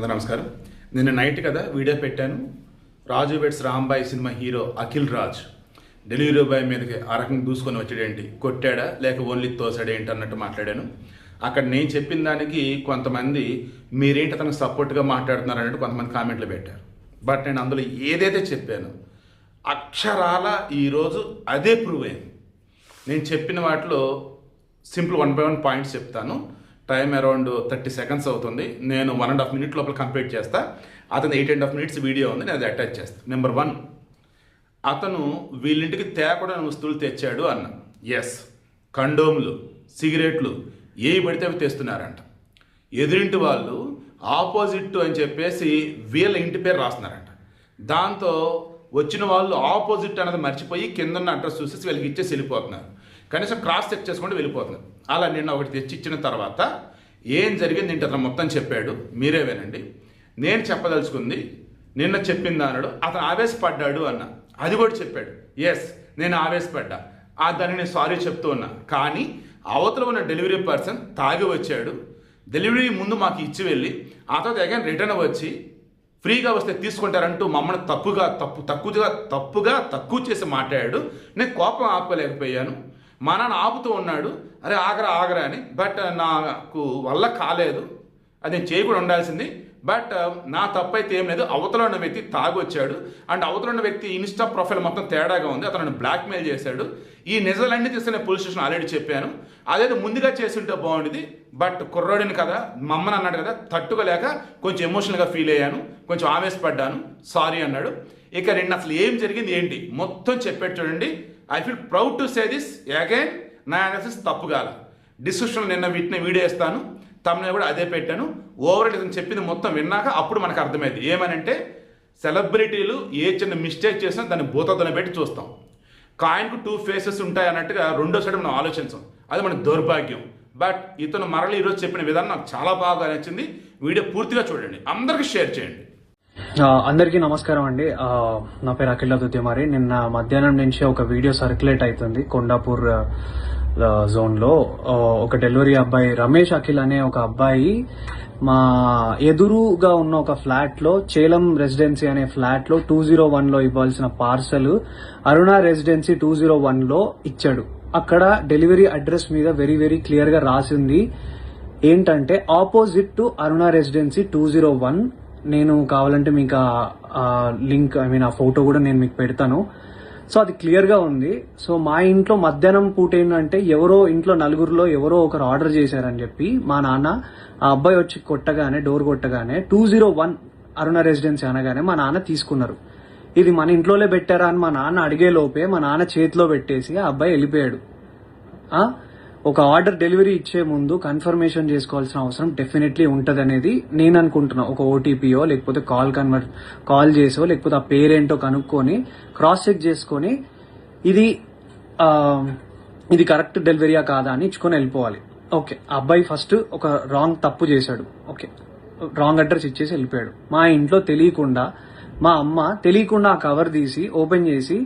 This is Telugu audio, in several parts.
నమస్కారం. నిన్న నైట్ కదా వీడియో పెట్టాను. Raju weds Rambai cinema hero Akhil Raj delivery boy మీదకి ఆ రకంగా దూసుకొని వచ్చాడేంటి, కొట్టాడా లేక ఓన్లీ తోసాడేంటి అన్నట్టు మాట్లాడాను. అక్కడ నేను చెప్పిన దానికి కొంతమంది మీరేంటి అతనికి సపోర్ట్గా మాట్లాడుతున్నారు అన్నట్టు కొంతమంది కామెంట్లు పెట్టారు. బట్ నేను అందులో ఏదైతే చెప్పాను అక్షరాల ఈరోజు అదే ప్రూవ్ అయింది. నేను చెప్పిన వాటిలో సింపుల్ 1 by 1 పాయింట్స్ చెప్తాను. టైం అరౌండ్ 30 seconds అవుతుంది. నేను 1.5 minutes లోపల కంప్లీట్ చేస్తా. అతను 8.5 minutes వీడియో ఉంది, నేను అది అటాచ్ చేస్తాను. నెంబర్ 1, అతను వీళ్ళింటికి తేకూడని వస్తువులు తెచ్చాడు అన్న. ఎస్, కండోములు, సిగరెట్లు ఏవి పడితే అవి తెస్తున్నారంట. ఎదురింటి వాళ్ళు ఆపోజిట్ అని చెప్పేసి వీళ్ళ ఇంటి పేరు రాస్తున్నారంట. దాంతో వచ్చిన వాళ్ళు ఆపోజిట్ అనేది మర్చిపోయి కింద ఉన్న అడ్రస్ చూసేసి వీళ్ళకి ఇచ్చేసి వెళ్ళిపోతున్నారు. కనీసం క్రాస్ చెక్ చేసుకుంటూ వెళ్ళిపోతున్నారు. అలా నిన్న ఒకటి తెచ్చిచ్చిన తర్వాత ఏం జరిగింది ఏంటి అతను మొత్తం చెప్పాడు. మీరే వినండి. నేను చెప్పదలుచుకుంది నిన్న చెప్పిన దానిలో అతను ఆవేశపడ్డాడు అన్న, అది కూడా చెప్పాడు. ఎస్, నేను ఆవేశపడ్డా, దాన్ని నేను సారీ చెప్తూ ఉన్నా. కానీ అవతల ఉన్న డెలివరీ పర్సన్ తాగి వచ్చాడు. డెలివరీ ముందు మాకు ఇచ్చి వెళ్ళి ఆ తర్వాత అగైన్ రిటర్న్ వచ్చి ఫ్రీగా వస్తే తీసుకుంటారంటూ మమ్మల్ని తక్కువ చేసి మాట్లాడాడు. నేను కోపం ఆపలేకపోయాను. మా నాన్న ఆపుతూ ఉన్నాడు, అరే ఆగరా అని. బట్ నాకు వల్ల కాలేదు, అది నేను చేయకుండా ఉండాల్సింది. బట్ నా తప్పు అయితే ఏం లేదు. అవతల ఉన్న వ్యక్తి తాగొచ్చాడు అండ్ అవతల ఉన్న వ్యక్తి ఇన్స్టా ప్రొఫైల్ మొత్తం తేడాగా ఉంది. అతను బ్లాక్మెయిల్ చేశాడు. ఈ నిజాలన్నీ తీసుకునే పోలీస్ స్టేషన్ ఆల్రెడీ చెప్పాను. అదేదో ముందుగా చేసి ఉంటే బాగుండేది. బట్ కుర్రోడిని కదా, మమ్మని అన్నాడు కదా, తట్టుకోలేక కొంచెం ఎమోషనల్గా ఫీల్ అయ్యాను, కొంచెం ఆవేశపడ్డాను, సారీ అన్నాడు. ఇక నిన్న అసలు ఏం జరిగింది ఏంటి మొత్తం చెప్పాడు చూడండి. I feel proud to say this again. నా అనాలిసిస్ తప్పు కాల. డిస్క్రిప్షన్లో నిన్న వీడియో ఇస్తాను, తమ్ముని కూడా అదే పెట్టాను. ఓవరాల్ ఇతను చెప్పింది మొత్తం విన్నాక అప్పుడు మనకు అర్థమైంది. ఏమనంటే సెలబ్రిటీలు ఏ చిన్న మిస్టేక్ చేసినా దాన్ని భూతద్దన పెట్టి చూస్తాం. కాయిన్కు 2 faces ఉంటాయి అన్నట్టుగా రెండో సైడ్ మనం ఆలోచించాం. అది మన దౌర్భాగ్యం. బట్ ఇతను మరల ఈరోజు చెప్పిన విధానం నాకు చాలా బాగా నచ్చింది. వీడియో పూర్తిగా చూడండి, అందరికీ షేర్ చేయండి. అందరికీ నమస్కారం అండి. నా పేరు అఖిల్ దుద్యమారి. నిన్న మధ్యాహ్నం నుంచి ఒక వీడియో సర్క్యులేట్ అవుతుంది కొండాపూర్ జోన్ లో. ఒక డెలివరీ అబ్బాయి రమేష్ అఖిల్ అనే ఒక అబ్బాయి మా ఎదురుగా ఉన్న ఒక ఫ్లాట్ లో, చేలం రెసిడెన్సీ అనే ఫ్లాట్ లో 201 లో ఇవ్వాల్సిన పార్సల్ అరుణ రెసిడెన్సీ 201 లో ఇచ్చాడు. అక్కడ డెలివరీ అడ్రస్ మీద వెరీ వెరీ క్లియర్ గా రాసింది ఏంటంటే ఆపోజిట్ టు అరుణ రెసిడెన్సీ 201. నేను కావాలంటే మీకు లింక్ ఆ ఫోటో కూడా నేను మీకు పెడతాను. సో అది క్లియర్ గా ఉంది. సో మా ఇంట్లో మధ్యాహ్నం పూట ఏంటంటే ఎవరో ఇంట్లో నలుగురిలో ఎవరో ఒకరు ఆర్డర్ చేశారని చెప్పి మా నాన్న, ఆ అబ్బాయి వచ్చి డోర్ కొట్టగానే 201 అరుణ రెసిడెన్సీ అనగానే మా నాన్న తీసుకున్నారు. ఇది మన ఇంట్లోనే పెట్టారా అని మా నాన్న అడిగే లోపే మా నాన్న చేతిలో పెట్టేసి ఆ అబ్బాయి వెళ్ళిపోయాడు. ఒక ఆర్డర్ డెలివరీ ఇచ్చే ముందు కన్ఫర్మేషన్ చేసుకోవాల్సిన అవసరం డెఫినెట్లీ ఉంటది అనేది నేను అనుకుంటున్నా. ఒక ఓటీపీయో లేకపోతే కాల్ చేసో లేకపోతే ఆ పేరేంటో కనుక్కొని క్రాస్ చెక్ చేసుకొని ఇది కరెక్ట్ డెలివరీయా కాదా అని ఇచ్చుకొని వెళ్ళిపోవాలి. ఓకే, ఆ అబ్బాయి ఫస్ట్ ఒక తప్పు చేశాడు. ఓకే, రాంగ్ అడ్రస్ ఇచ్చేసి వెళ్ళిపోయాడు. మా ఇంట్లో తెలియకుండా మా అమ్మ ఆ కవర్ తీసి ఓపెన్ చేసి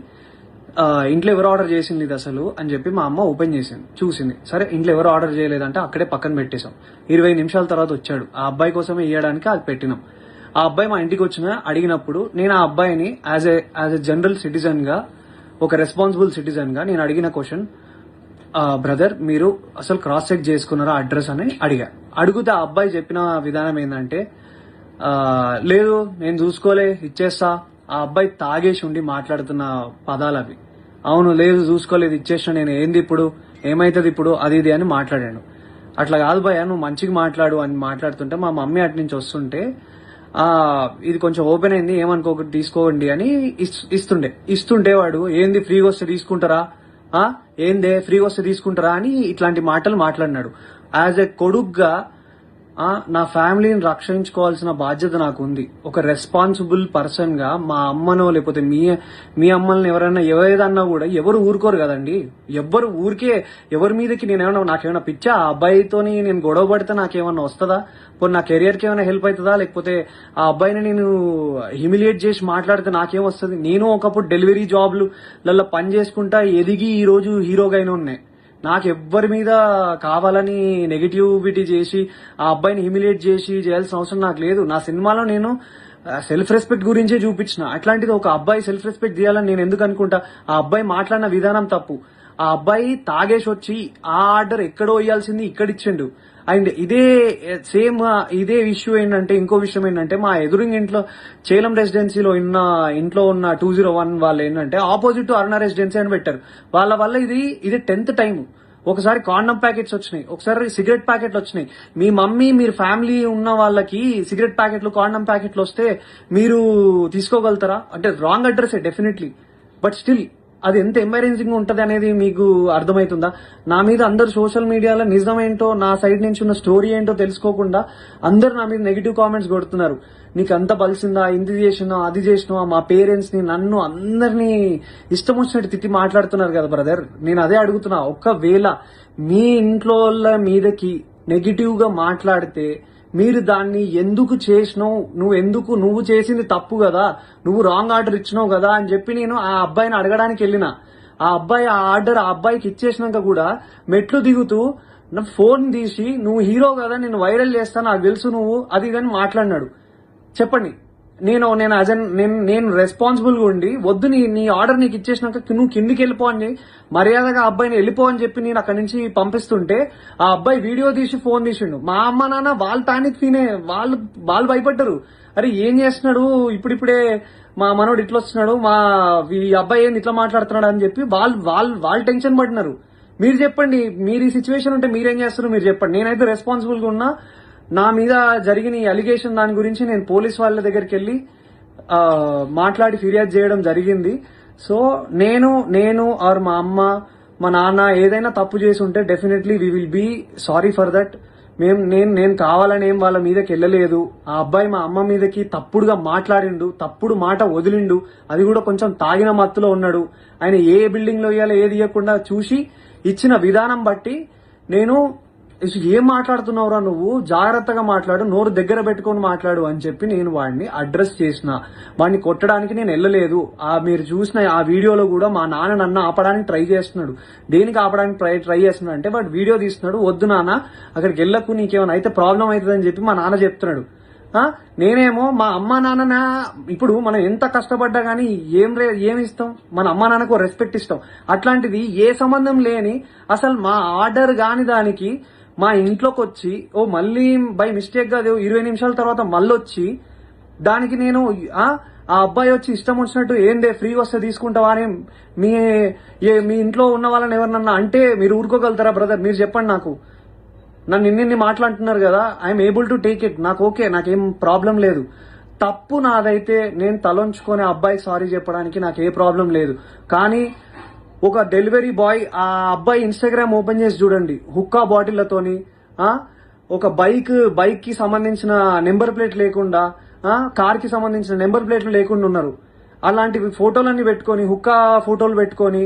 ఇంట్లో ఎవరు ఆర్డర్ చేసింది ఇది అసలు అని చెప్పి మా అమ్మ ఓపెన్ చేసింది, చూసింది. సరే ఇంట్లో ఎవరు ఆర్డర్ చేయలేదంటే అక్కడే పక్కన పెట్టేశాం. 20 నిమిషాల తర్వాత వచ్చాడు. ఆ అబ్బాయి కోసమే ఇవ్వడానికి అది పెట్టినాం. ఆ అబ్బాయి మా ఇంటికి అడిగినప్పుడు నేను ఆ అబ్బాయిని యాజ్ ఎ జనరల్ సిటిజన్ గా, ఒక రెస్పాన్సిబుల్ సిటిజన్ గా నేను అడిగిన క్వశ్చన్, బ్రదర్ మీరు అసలు క్రాస్ చెక్ చేసుకున్నారా అడ్రస్ అని అడిగితే ఆ అబ్బాయి చెప్పిన విధానం ఏంటంటే, లేదు నేను చూసుకోలే ఇచ్చేస్తా. ఆ అబ్బాయి తాగేసి ఉండి మాట్లాడుతున్న పదాలు అవి. అవును, లేదు చూసుకోలేదు ఇచ్చేసిన, నేను ఏంది ఇప్పుడు, ఏమైతుంది ఇప్పుడు, అది ఇది అని మాట్లాడాను. అట్లా కాదు భయ్యా, నువ్వు మంచిగా మాట్లాడు అని మాట్లాడుతుంటే మా మమ్మీ అటు నుంచి వస్తుంటే ఇది కొంచెం ఓపెన్ అయింది ఏమనుకోకటి తీసుకోండి అని ఇస్తుంటే వాడు ఏంది ఫ్రీగా వస్తే తీసుకుంటారా, ఏందే ఫ్రీగా వస్తే తీసుకుంటారా అని ఇట్లాంటి మాటలు మాట్లాడినాడు. యాజ్ ఎ కొడుగ్గా నా ఫ్యామిలీని రక్షించుకోవాల్సిన బాధ్యత నాకు ఉంది. ఒక రెస్పాన్సిబుల్ పర్సన్ గా మా అమ్మనో లేకపోతే మీ అమ్మల్ని ఎవరేదన్నా కూడా ఎవరు ఊరుకోరు కదండి. ఎవరి మీదకి నాకేమైనా పిచ్చా, ఆ అబ్బాయితోని నేను గొడవ పడితే నాకేమన్నా వస్తుందా, పోనీ నా కెరియర్ కి ఏమైనా హెల్ప్ అవుతుందా, లేకపోతే ఆ అబ్బాయిని నేను హ్యూమిలియేట్ చేసి మాట్లాడితే నాకేం వస్తుంది. నేను ఒకప్పుడు డెలివరీ జాబ్లలో పని చేసుకుంటా ఎదిగి ఈ రోజు హీరోగా అయినా ఉన్నాయి. నాకు ఎవ్వరి మీద కావాలని నెగిటివిటీ చేసి ఆ అబ్బాయిని హ్యూమిలేట్ చేసి చేయాల్సిన అవసరం నాకు లేదు. నా సినిమాలో నేను సెల్ఫ్ రెస్పెక్ట్ గురించే చూపించిన. అట్లాంటిది ఒక అబ్బాయి సెల్ఫ్ రెస్పెక్ట్ చేయాలని నేను ఎందుకు అనుకుంటా? ఆ అబ్బాయి మాట్లాడిన విధానం తప్పు. ఆ అబ్బాయి తాగేసి వచ్చి ఆ ఆర్డర్ ఎక్కడో ఇయ్యాల్సింది ఇక్కడ ఇచ్చిండు. అండ్ ఇదే ఇష్యూ ఏంటంటే, ఇంకో విషయం ఏంటంటే, మా ఎదురింగ్ ఇంట్లో చేలం రెసిడెన్సీలో ఇంట్లో ఉన్న 201 వాళ్ళు ఏంటంటే ఆపోజిట్ అరుణ రెసిడెన్సీ అని పెట్టారు. వాళ్ళ వల్ల ఇది 10th టైం. ఒకసారి కాండమ్ ప్యాకెట్స్ వచ్చినాయి, ఒకసారి సిగరెట్ ప్యాకెట్లు వచ్చినాయి. మీ మమ్మీ మీరు ఫ్యామిలీ ఉన్న వాళ్ళకి సిగరెట్ ప్యాకెట్లు కాండమ్ ప్యాకెట్లు వస్తే మీరు తీసుకోగలుగుతారా? అంటే wrong address definitely, but still అది ఎంత ఎంబారెన్సింగ్ ఉంటది అనేది మీకు అర్థమవుతుందా? నా మీద అందరు సోషల్ మీడియాలో నిజమేంటో, నా సైడ్ నుంచి ఉన్న స్టోరీ ఏంటో తెలుసుకోకుండా అందరు నా మీద నెగిటివ్ కామెంట్స్ కొడుతున్నారు. నీకు అంత బలిసిందా, ఇంది చేసినా అది చేసినా, మా పేరెంట్స్ ని నన్ను అందరినీ ఇష్టం వచ్చినట్టు తిట్టి మాట్లాడుతున్నారు కదా బ్రదర్. నేను అదే అడుగుతున్నా, ఒకవేళ మీ ఇంట్లో మీదకి నెగిటివ్ గా మాట్లాడితే మీరు దాన్ని ఎందుకు చేసినావు, నువ్వు చేసింది తప్పు కదా, నువ్వు రాంగ్ ఆర్డర్ ఇచ్చినావు కదా అని చెప్పి నేను ఆ అబ్బాయిని అడగడానికి వెళ్ళిన. ఆ అబ్బాయి ఆ ఆర్డర్ ఆ అబ్బాయికి ఇచ్చేసినాక కూడా మెట్లు దిగుతూ నా ఫోన్ తీసి నువ్వు హీరో కదా, నేను వైరల్ చేస్తా, నాకు తెలుసు నువ్వు అది కానీ మాట్లాడినాడు. చెప్పండి, నేను రెస్పాన్సిబుల్ గా ఉండి వద్దు నీ ఆర్డర్ నీకు ఇచ్చేసినాక నువ్వు కిందికి వెళ్ళిపో అని మర్యాదగా ఆ అబ్బాయిని వెళ్ళిపో అని చెప్పి నేను అక్కడి నుంచి పంపిస్తుంటే ఆ అబ్బాయి వీడియో తీసి ఫోన్ తీసిండు. మా అమ్మ నాన్న వాళ్ళు టానిక్ తినే వాళ్ళు భయపడ్డారు. అరే ఏం చేస్తున్నాడు ఇప్పుడిప్పుడే మా మనోడు ఇట్లా వస్తున్నాడు, ఈ అబ్బాయి ఏంది ఇట్లా మాట్లాడుతున్నాడు అని చెప్పి వాళ్ళు టెన్షన్ పడినారు. మీరు చెప్పండి, మీరు ఈ సిచ్యువేషన్ ఉంటే మీరేం చేస్తారు మీరు చెప్పండి. నేనైతే రెస్పాన్సిబుల్ గా ఉన్నా. నా మీద జరిగిన ఈ అలిగేషన్ దాని గురించి నేను పోలీస్ వాళ్ళ దగ్గరికి వెళ్ళి మాట్లాడి ఫిర్యాదు చేయడం జరిగింది. సో నేను ఆర్ మా అమ్మ మా నాన్న ఏదైనా తప్పు చేసి ఉంటే definitely we will be sorry for that. నేను కావాలని ఏం వాళ్ళ మీదకి వెళ్ళలేదు. ఆ అబ్బాయి మా అమ్మ మీదకి తప్పుడుగా మాట్లాడిండు, తప్పుడు మాట వదిలిండు, అది కూడా కొంచెం తాగిన మత్తులో ఉన్నాడు. ఆయన ఏ బిల్డింగ్ లో ఇవ్వాలో ఏది ఇవ్వకుండా చూసి ఇచ్చిన విధానం బట్టి నేను ఏం మాట్లాడుతున్నావురా నువ్వు, జాగ్రత్తగా మాట్లాడు, నోరు దగ్గర పెట్టుకొని మాట్లాడు అని చెప్పి నేను వాడిని అడ్రస్ చేసిన. వాడిని కొట్టడానికి నేను వెళ్ళలేదు. మీరు చూసిన ఆ వీడియోలో కూడా మా నాన్న నన్ను ఆపడానికి ట్రై చేస్తున్నాడు. దేనికి ఆపడానికి ట్రై చేస్తున్నాడు అంటే వాడు వీడియో తీస్తున్నాడు, వద్దు నాన్న అక్కడికి వెళ్ళకు, నీకేమైనా అయితే ప్రాబ్లం అవుతుందని చెప్పి మా నాన్న చెప్తున్నాడు. నేనేమో మా అమ్మ నాన్న, ఇప్పుడు మనం ఎంత కష్టపడ్డా గానీ ఏమి ఇస్తాం, మన అమ్మ నాన్నకు రెస్పెక్ట్ ఇస్తాం. అట్లాంటిది ఏ సంబంధం లేని అసలు మా ఆర్డర్ గాని దానికి మా ఇంట్లోకి వచ్చి మళ్ళీ బై మిస్టేక్ గా 20 నిమిషాల తర్వాత మళ్ళీ వచ్చి దానికి నేను ఆ అబ్బాయి వచ్చి ఇష్టం వచ్చినట్టు ఏందే ఫ్రీ వస్తే తీసుకుంటావా అని మీ ఇంట్లో ఉన్న వాళ్ళని ఎవరినన్నా అంటే మీరు ఊరుకోగలుగుతారా బ్రదర్? మీరు చెప్పండి. నాకు నన్ను ఇన్ని మాట్లాడుతున్నారు కదా, I'm able to take it. నాకు ఓకే, నాకేం ప్రాబ్లం లేదు. తప్పు నాదైతే నేను తలొంచుకొని అబ్బాయి సారీ చెప్పడానికి నాకు ఏ ప్రాబ్లం లేదు. కానీ ఒక డెలివరీ బాయ్ ఆ అబ్బాయి ఇన్స్టాగ్రామ్ ఓపెన్ చేసి చూడండి, హుక్కా బాటిళ్లతోని ఒక బైక్ కి సంబంధించిన నెంబర్ ప్లేట్ లేకుండా, కార్ కి సంబంధించిన నెంబర్ ప్లేట్లు లేకుండా ఉన్నారు. అలాంటివి ఫోటోలన్నీ పెట్టుకొని, హుక్కా ఫోటోలు పెట్టుకొని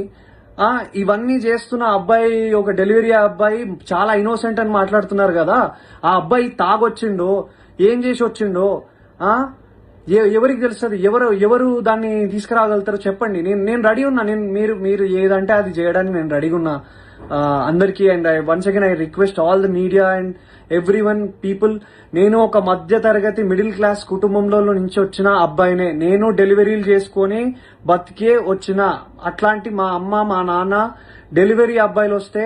ఇవన్నీ చేస్తున్న అబ్బాయి, ఒక డెలివరీ అబ్బాయి చాలా ఇన్నోసెంట్ అని మాట్లాడుతున్నారు కదా. ఆ అబ్బాయి తాగొచ్చిండో ఏం చేసి వచ్చిండో ఎవరికి తెలుస్తుంది? ఎవరు దాన్ని తీసుకురాగలుగుతారో చెప్పండి. నేను రెడీ ఉన్నా. మీరు ఏదంటే అది చేయడానికి నేను రెడీగా ఉన్నా అందరికీ. And once again I request all the media and everyone people. నేను ఒక మధ్య తరగతి మిడిల్ క్లాస్ కుటుంబంలో నుంచి వచ్చిన అబ్బాయినే. నేను డెలివరీలు చేసుకొని బతికే వచ్చిన. అట్లాంటి మా అమ్మ మా నాన్న డెలివరీ అబ్బాయిలు వస్తే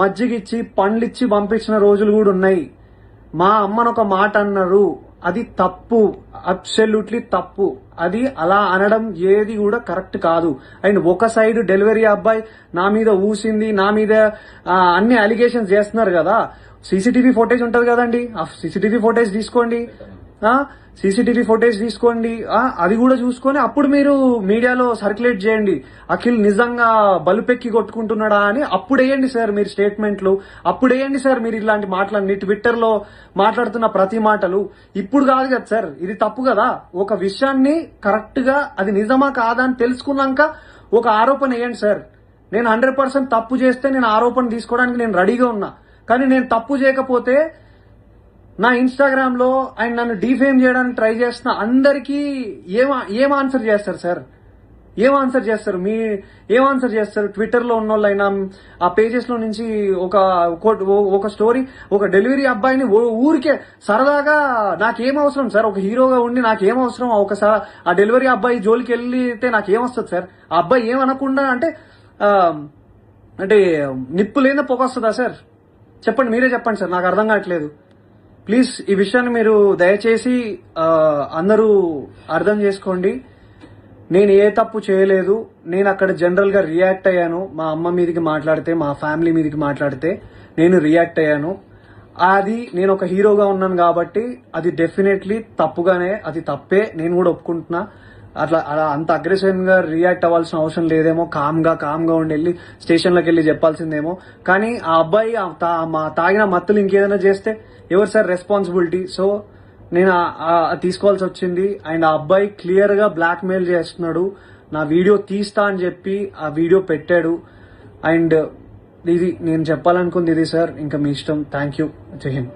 మజ్జిగిచ్చి పండ్లిచ్చి పంపించిన రోజులు కూడా ఉన్నాయి. మా అమ్మను ఒక మాట అన్నారు, అది తప్పు, అబ్సల్యూట్లీ తప్పు. అది అలా అనడం ఏది కూడా కరెక్ట్ కాదు. అండ్ ఒక సైడ్ డెలివరీ అబ్బాయి నా మీద ఊసింది, నా మీద అన్ని అలిగేషన్స్ చేస్తున్నారు కదా. సీసీటీవీ ఫుటేజ్ ఉంటది కదండి, ఆ సీసీటీవీ ఫుటేజ్ తీసుకోండి. అది కూడా చూసుకొని అప్పుడు మీరు మీడియాలో సర్క్యులేట్ చేయండి. అఖిల్ నిజంగా బలుపెక్కి కొట్టుకుంటున్నాడా అని అప్పుడు వేయండి సార్ మీరు స్టేట్మెంట్లు. అప్పుడు వేయండి సార్ మీరు ఇలాంటి మాటలన్నీ ట్విట్టర్ లో మాట్లాడుతున్న ప్రతి మాటలు. ఇప్పుడు కాదు కదా సార్, ఇది తప్పు కదా. ఒక విషయాన్ని కరెక్ట్ గా అది నిజమా కాదా అని తెలుసుకున్నాక ఒక ఆరోపణ వేయండి సార్. నేను 100% తప్పు చేస్తే నేను ఆరోపణ తీసుకోవడానికి నేను రెడీగా ఉన్నా. కానీ నేను తప్పు చేయకపోతే నా ఇన్స్టాగ్రామ్ లో ఆయన నన్ను డిఫేమ్ చేయడానికి ట్రై చేస్తున్న అందరికీ ఏం ఆన్సర్ చేస్తారు సార్? ఏం ఆన్సర్ చేస్తారు ట్విట్టర్ లో ఉన్న వాళ్ళైనా ఆ పేజెస్ లో నుంచి ఒక స్టోరీ, ఒక డెలివరీ అబ్బాయిని ఊరికే సరదాగా నాకేం అవసరం సార్, ఒక హీరోగా ఉండి నాకేం అవసరం ఒకసారి ఆ డెలివరీ అబ్బాయి జోలికి వెళ్తే నాకేమొస్తుంది సార్? ఆ అబ్బాయి ఏమనకుండా అంటే నిప్పు లేదా పొగ వస్తుందా సార్? చెప్పండి, మీరే చెప్పండి సార్, నాకు అర్థం కావట్లేదు. ప్లీజ్ ఈ విషయాన్ని మీరు దయచేసి అందరూ అర్థం చేసుకోండి. నేను ఏ తప్పు చేయలేదు. నేను అక్కడ జనరల్ గా రియాక్ట్ అయ్యాను. మా అమ్మ మీదకి మాట్లాడితే, మా ఫ్యామిలీ మీదకి మాట్లాడితే నేను రియాక్ట్ అయ్యాను. అది నేను ఒక హీరోగా ఉన్నాను కాబట్టి అది డెఫినెట్లీ అది తప్పే, నేను కూడా ఒప్పుకుంటున్నా. అలా అంత అగ్రెసివ్ గా రియాక్ట్ అవ్వాల్సిన అవసరం లేదేమో, కామ్ గా ఉండి వెళ్ళి స్టేషన్లోకి వెళ్ళి చెప్పాల్సిందేమో. కానీ ఆ అబ్బాయి తాగిన మత్తులు ఇంకేదైనా చేస్తే ఎవరు సార్ రెస్పాన్సిబిలిటీ? సో నేను తీసుకోవాల్సి వచ్చింది. అండ్ ఆ అబ్బాయి క్లియర్ గా బ్లాక్ మెయిల్ చేస్తున్నాడు. నా వీడియో తీస్తా అని చెప్పి ఆ వీడియో పెట్టాడు. అండ్ ఇది నేను చెప్పాలనుకుంది ఇది సార్. ఇంకా మీ ఇష్టం. Thank you. జై హింద్.